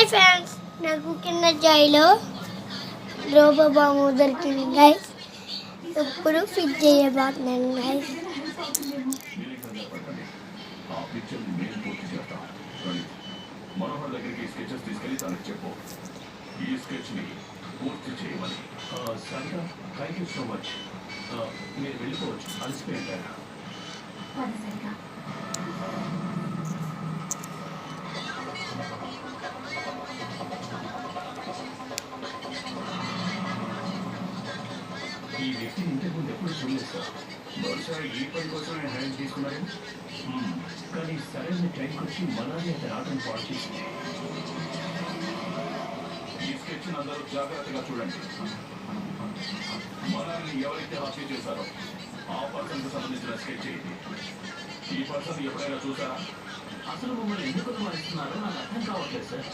Hi friends, నాకు కింద జాయిలో robo బాము దొరికింది గైస్. ఇప్పుడు ఫిట్ చేయబోతున్నాను గైస్. మీరు వెళ్ళిపోవచ్చు, అలసిపోయింటారు. ఈ వ్యక్తిని ఇంతకు ముందు ఎప్పుడు చూడలేదు సార్. బహుశా ఈ పని కోసమే హ్యాండ్ తీసుకున్నారు. కానీ సరైన టైంకి వచ్చి మనాలి అతని ఆటను పాడు చేసింది. ఈ స్కెచ్ అందరూ జాగ్రత్తగా చూడండి. మనాలిని ఎవరైతే హత్య చేశారో ఆ పర్సన్కు సంబంధించిన స్కెచ్ ఇది. ఈ పర్సన్ ఎప్పుడైనా చూసారా? అసలు మమ్మల్ని ఎందుకు అనుమానిస్తున్నారో నాకు అర్థం కావట్లేదు సార్.